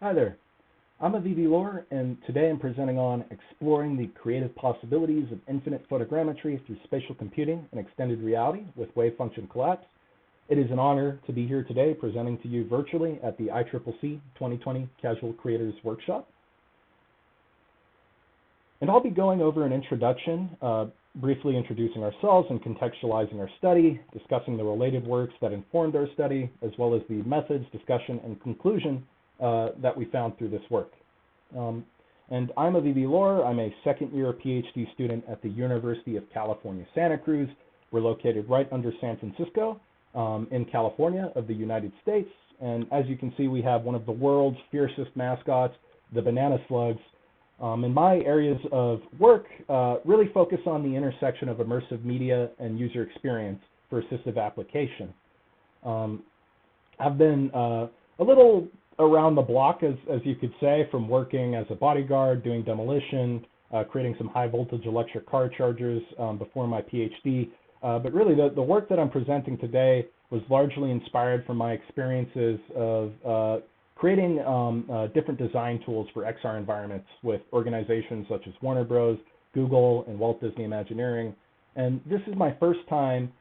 Hi there, I'm Aviv Elor, and today I'm presenting on exploring the creative possibilities of infinite photogrammetry through spatial computing and extended reality with wave function collapse. It is an honor to be here today presenting to you virtually at the ICCC 2020 Casual Creators Workshop. And I'll be going over an introduction, briefly introducing ourselves and contextualizing our study, discussing the related works that informed our study, as well as the methods, discussion, and conclusion that we found through this work. And I'm Aviv Elor. I'm a second-year PhD student at the University of California, Santa Cruz. We're located right under San Francisco in California of the United States. And as you can see, we have one of the world's fiercest mascots, the banana slugs. And my areas of work really focus on the intersection of immersive media and user experience for assistive application. I've been a little around the block, as you could say, from working as a bodyguard, doing demolition, creating some high voltage electric car chargers before my PhD. But really the work that I'm presenting today was largely inspired from my experiences of creating different design tools for XR environments with organizations such as Warner Bros., Google, and Walt Disney Imagineering. And this is my first time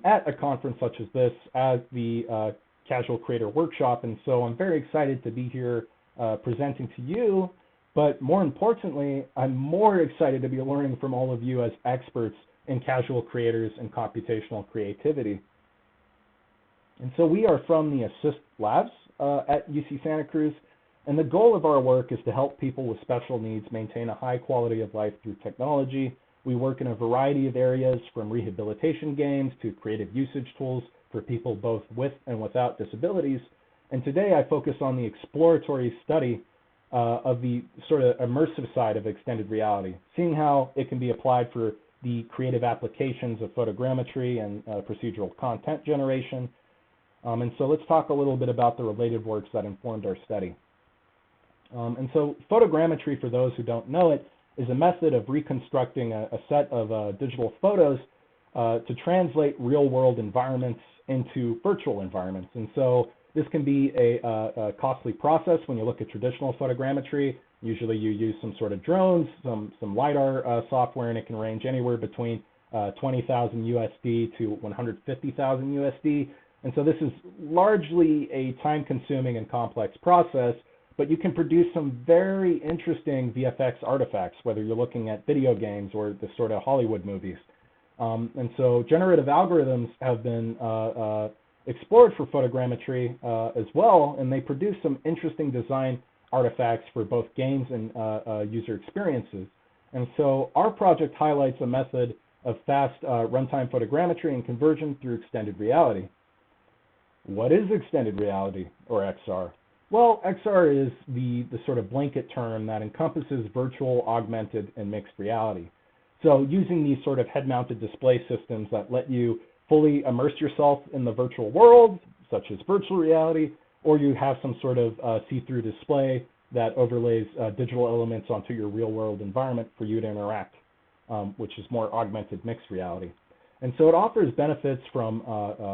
at a conference such as this at the Casual Creator Workshop, and so I'm very excited to be here presenting to you, but more importantly, I'm more excited to be learning from all of you as experts in casual creators and computational creativity. And so we are from the Assist Labs at UC Santa Cruz, and the goal of our work is to help people with special needs maintain a high quality of life through technology. We work in a variety of areas, from rehabilitation games to creative usage tools for people both with and without disabilities. And today I focus on the exploratory study of the sort of immersive side of extended reality, seeing how it can be applied for the creative applications of photogrammetry and procedural content generation. And so let's talk a little bit about the related works that informed our study. And so photogrammetry, for those who don't know it, is a method of reconstructing a set of digital photos to translate real-world environments into virtual environments. And so this can be a costly process when you look at traditional photogrammetry. Usually you use some sort of drones, some LiDAR software, and it can range anywhere between 20,000 USD to 150,000 USD. And so this is largely a time-consuming and complex process, but you can produce some very interesting VFX artifacts, whether you're looking at video games or the sort of Hollywood movies. And so generative algorithms have been explored for photogrammetry as well, and they produce some interesting design artifacts for both games and user experiences. And so our project highlights a method of fast runtime photogrammetry and conversion through extended reality. What is extended reality, or XR? Well, XR is the sort of blanket term that encompasses virtual, augmented, and mixed reality. So using these sort of head-mounted display systems that let you fully immerse yourself in the virtual world, such as virtual reality, or you have some sort of see-through display that overlays digital elements onto your real-world environment for you to interact, which is more augmented mixed reality. And so it offers benefits from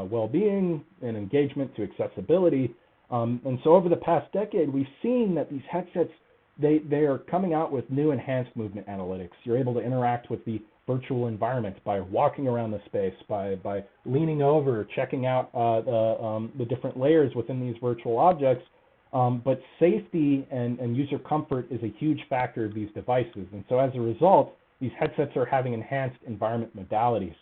well-being and engagement to accessibility. And so over the past decade, we've seen that these headsets, they are coming out with new enhanced movement analytics. You're able to interact with the virtual environment by walking around the space, by leaning over, checking out the different layers within these virtual objects. But safety and user comfort is a huge factor of these devices. And so as a result, these headsets are having enhanced environment modalities.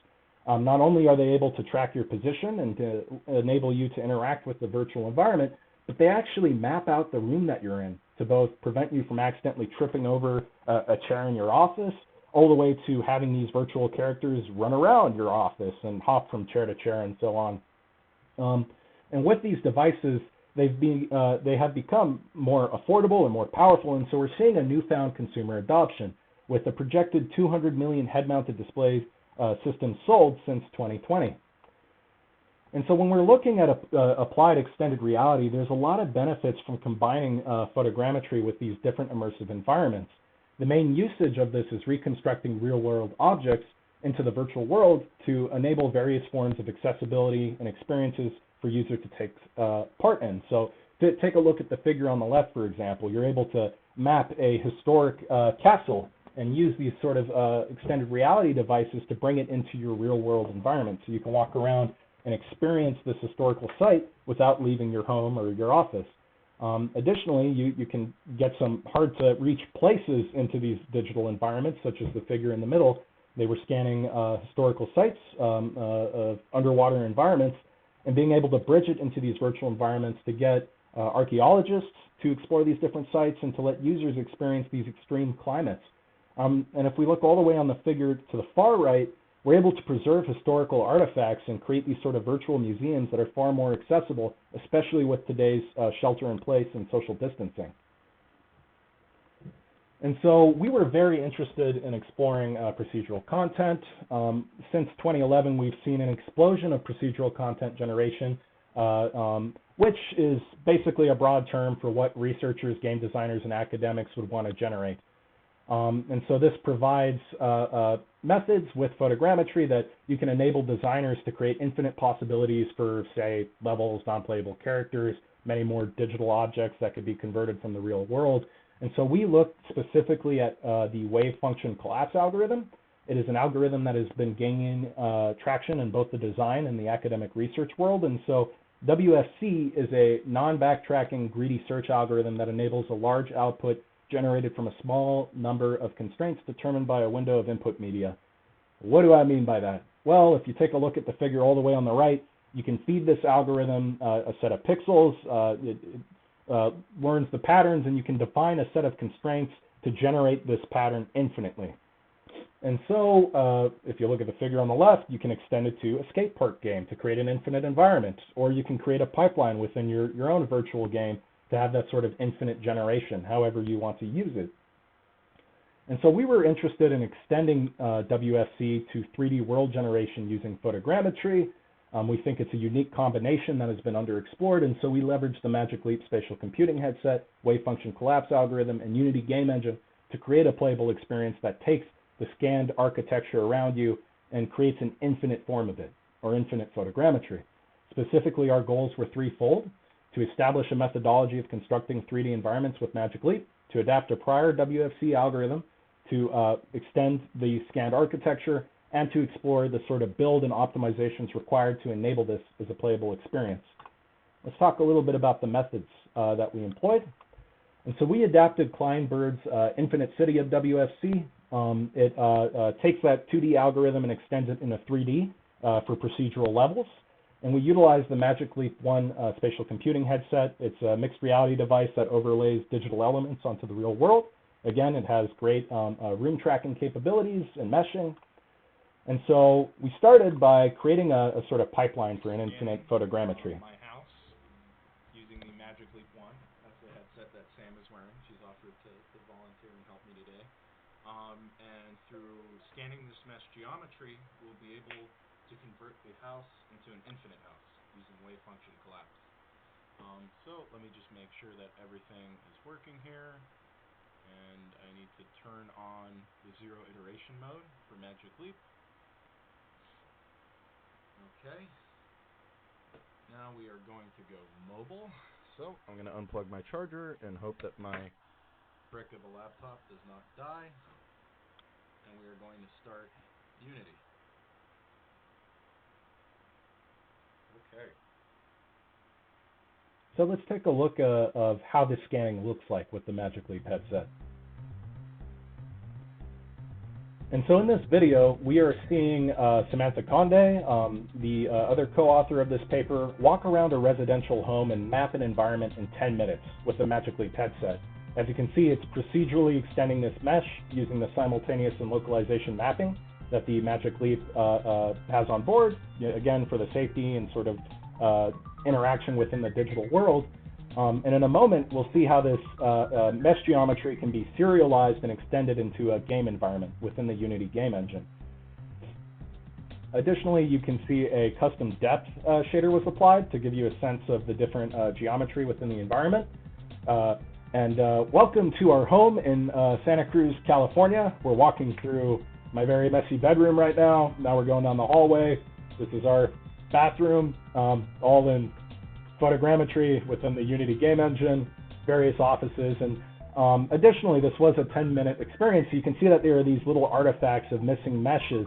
Not only are they able to track your position and to enable you to interact with the virtual environment, but they actually map out the room that you're in to both prevent you from accidentally tripping over a chair in your office, all the way to having these virtual characters run around your office and hop from chair to chair and so on. And with these devices, they have become more affordable and more powerful, and so we're seeing a newfound consumer adoption with a projected 200 million head-mounted display systems sold since 2020. And so when we're looking at applied extended reality, there's a lot of benefits from combining photogrammetry with these different immersive environments. The main usage of this is reconstructing real-world objects into the virtual world to enable various forms of accessibility and experiences for users to take part in. So To take a look at the figure on the left, for example, you're able to map a historic castle and use these sort of extended reality devices to bring it into your real world environment. So you can walk around and experience this historical site without leaving your home or your office. Additionally, you can get some hard to reach places into these digital environments, such as the figure in the middle. They were scanning historical sites of underwater environments and being able to bridge it into these virtual environments to get archaeologists to explore these different sites and to let users experience these extreme climates. And if we look all the way on the figure to the far right, we're able to preserve historical artifacts and create these sort of virtual museums that are far more accessible, especially with today's shelter-in-place and social distancing. And so we were very interested in exploring procedural content. Since 2011, we've seen an explosion of procedural content generation, which is basically a broad term for what researchers, game designers, and academics would want to generate. And so this provides methods with photogrammetry that you can enable designers to create infinite possibilities for, say, levels, non-playable characters, many more digital objects that could be converted from the real world. And so we looked specifically at the wave function collapse algorithm. It is an algorithm that has been gaining traction in both the design and the academic research world. And so WFC is a non-backtracking greedy search algorithm that enables a large output generated from a small number of constraints determined by a window of input media. What do I mean by that? Well, if you take a look at the figure all the way on the right, you can feed this algorithm a set of pixels. It learns the patterns, and you can define a set of constraints to generate this pattern infinitely. And so if you look at the figure on the left, you can extend it to a skate park game to create an infinite environment, or you can create a pipeline within your own virtual game to have that sort of infinite generation, however you want to use it. And so we were interested in extending WFC to 3D world generation using photogrammetry. We think it's a unique combination that has been underexplored, and so we leveraged the Magic Leap spatial computing headset, wave function collapse algorithm, and Unity game engine to create a playable experience that takes the scanned architecture around you and creates an infinite form of it, or infinite photogrammetry. Specifically, our goals were threefold: to establish a methodology of constructing 3D environments with Magic Leap, to adapt a prior WFC algorithm to extend the scanned architecture, and to explore the sort of build and optimizations required to enable this as a playable experience. Let's talk a little bit about the methods that we employed. And so we adapted Kleinberg's Infinite City of WFC. It takes that 2D algorithm and extends it into 3D for procedural levels. And we utilize the Magic Leap 1 spatial computing headset. It's a mixed reality device that overlays digital elements onto the real world. Again, it has great room tracking capabilities and meshing. And so we started by creating a sort of pipeline for an infinite photogrammetry. My house using the Magic Leap 1. That's the headset that Sam is wearing. She's offered to volunteer and help me today. And through scanning this mesh geometry, we'll be able to convert the house into an infinite house using wave function collapse. So let me just make sure that everything is working here. And I need to turn on the 0 iteration mode for Magic Leap. Okay. Now we are going to go mobile. So I'm going to unplug my charger and hope that my brick of a laptop does not die. And we are going to start Unity. Okay. So let's take a look of how this scanning looks like with the Magic Leap headset. And so in this video, we are seeing Samantha Conde, the other co-author of this paper, walk around a residential home and map an environment in 10 minutes with the Magic Leap headset. As you can see, it's procedurally extending this mesh using the simultaneous and localization mapping that the Magic Leap has on board, again, for the safety and sort of interaction within the digital world. And in a moment, we'll see how this mesh geometry can be serialized and extended into a game environment within the Unity game engine. Additionally, you can see a custom depth shader was applied to give you a sense of the different geometry within the environment. And welcome to our home in Santa Cruz, California. We're walking through my very messy bedroom right now. Now we're going down the hallway. This is our bathroom, all in photogrammetry within the Unity game engine, various offices, and additionally, this was a 10-minute experience. So you can see that there are these little artifacts of missing meshes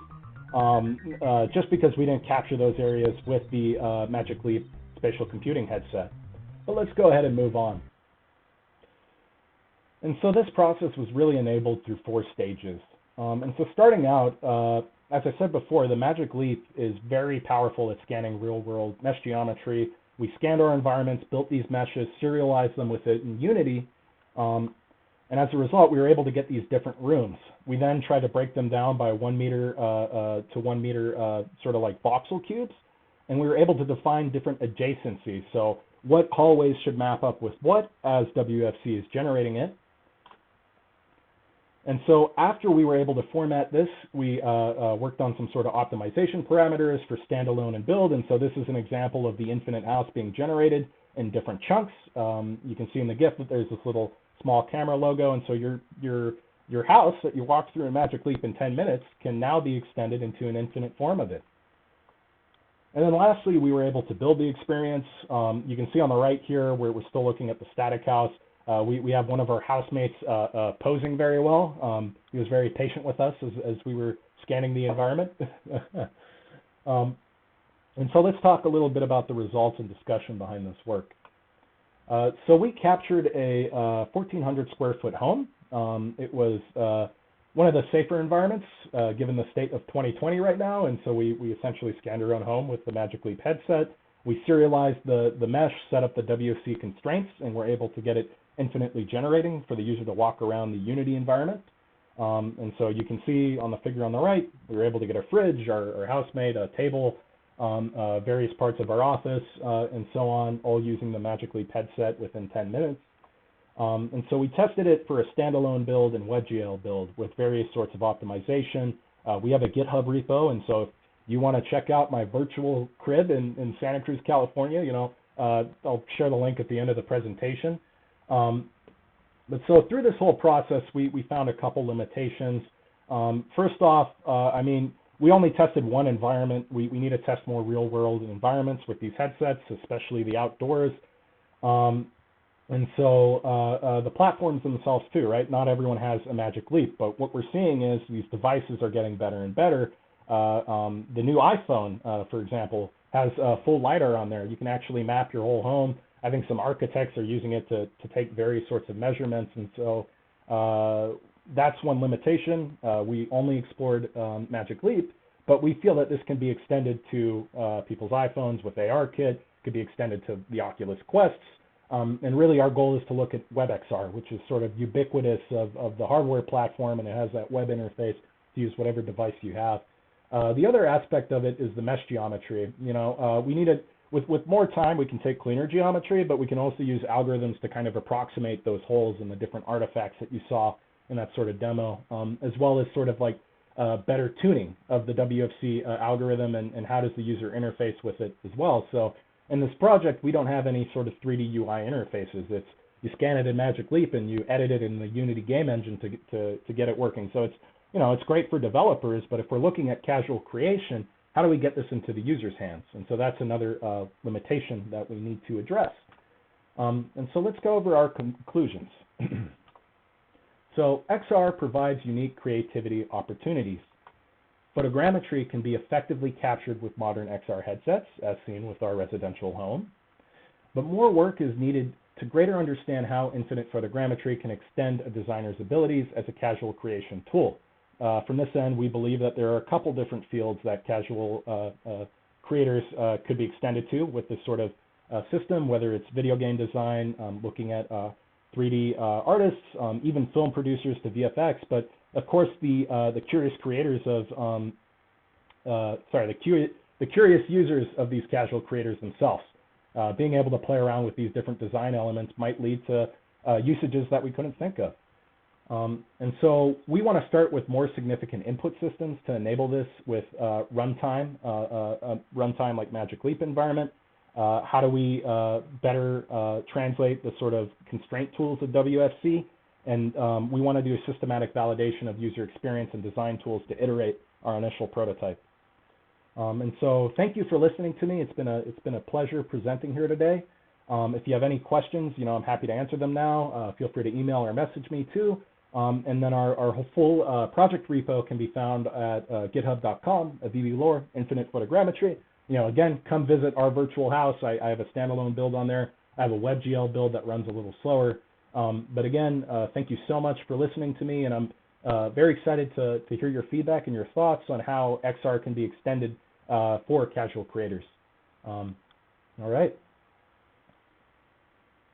just because we didn't capture those areas with the Magic Leap spatial computing headset. But let's go ahead and move on. And so this process was really enabled through 4 stages. And so starting out, as I said before, the Magic Leap is very powerful at scanning real-world mesh geometry. We scanned our environments, built these meshes, serialized them with it in Unity, and as a result, we were able to get these different rooms. We then tried to break them down by 1 meter to 1 meter sort of like voxel cubes, and we were able to define different adjacencies. So what hallways should map up with what as WFC is generating it. And so after we were able to format this, we worked on some sort of optimization parameters for standalone and build. And so this is an example of the infinite house being generated in different chunks. You can see in the GIF that there's this little small camera logo. And so your house that you walked through in Magic Leap in 10 minutes can now be extended into an infinite form of it. And then lastly, we were able to build the experience. You can see on the right here where we're still looking at the static house. We have one of our housemates posing very well. He was very patient with us as we were scanning the environment. And so let's talk a little bit about the results and discussion behind this work. So we captured a 1,400 square foot home. It was one of the safer environments given the state of 2020 right now. And so we essentially scanned our own home with the Magic Leap headset. We serialized the mesh, set up the WFC constraints, and we're able to get it infinitely generating for the user to walk around the Unity environment. And so you can see on the figure on the right, we were able to get a fridge, our housemate, a table, various parts of our office, and so on, all using the Magic Leap headset within 10 minutes. And so we tested it for a standalone build and WebGL build with various sorts of optimization. We have a GitHub repo, and so if you want to check out my virtual crib in Santa Cruz, California, I'll share the link at the end of the presentation. But so through this whole process, we found a couple limitations. First off, we only tested one environment. We need to test more real-world environments with these headsets, especially the outdoors. And so the platforms themselves too, right? Not everyone has a Magic Leap, but what we're seeing is these devices are getting better and better. The new iPhone, for example, has full LiDAR on there. You can actually map your whole home. I think some architects are using it to take various sorts of measurements, and so that's one limitation. We only explored Magic Leap, but we feel that this can be extended to people's iPhones with ARKit, could be extended to the Oculus Quests, and really our goal is to look at WebXR, which is sort of ubiquitous of the hardware platform, and it has that web interface to use whatever device you have. The other aspect of it is the mesh geometry. We needed with more time, we can take cleaner geometry, but we can also use algorithms to kind of approximate those holes and the different artifacts that you saw in that sort of demo, as well as sort of like better tuning of the WFC algorithm and how does the user interface with it as well. So in this project, we don't have any sort of 3D UI interfaces. It's you scan it in Magic Leap and you edit it in the Unity game engine to get it working. So it's great for developers, but if we're looking at casual creation, how do we get this into the user's hands? And so that's another limitation that we need to address. And so let's go over our conclusions. So XR provides unique creativity opportunities. Photogrammetry can be effectively captured with modern XR headsets, as seen with our residential home. But more work is needed to greater understand how infinite photogrammetry can extend a designer's abilities as a casual creation tool. From this end, we believe that there are a couple different fields that casual creators could be extended to with this sort of system, whether it's video game design, looking at 3D artists, even film producers to VFX. But of course, the curious creators of the curious users of these casual creators themselves, being able to play around with these different design elements might lead to usages that we couldn't think of. And so we want to start with more significant input systems to enable this with runtime like Magic Leap environment. How do we better translate the sort of constraint tools of WFC? And we want to do a systematic validation of user experience and design tools to iterate our initial prototype. And so thank you for listening to me. It's been a pleasure presenting here today. If you have any questions, I'm happy to answer them now. Feel free to email or message me too. And then our full project repo can be found at github.com, Aviv Elor, Infinite Photogrammetry. Again, come visit our virtual house. I have a standalone build on there. I have a WebGL build that runs a little slower. But again, thank you so much for listening to me, and I'm very excited to hear your feedback and your thoughts on how XR can be extended for casual creators. All right.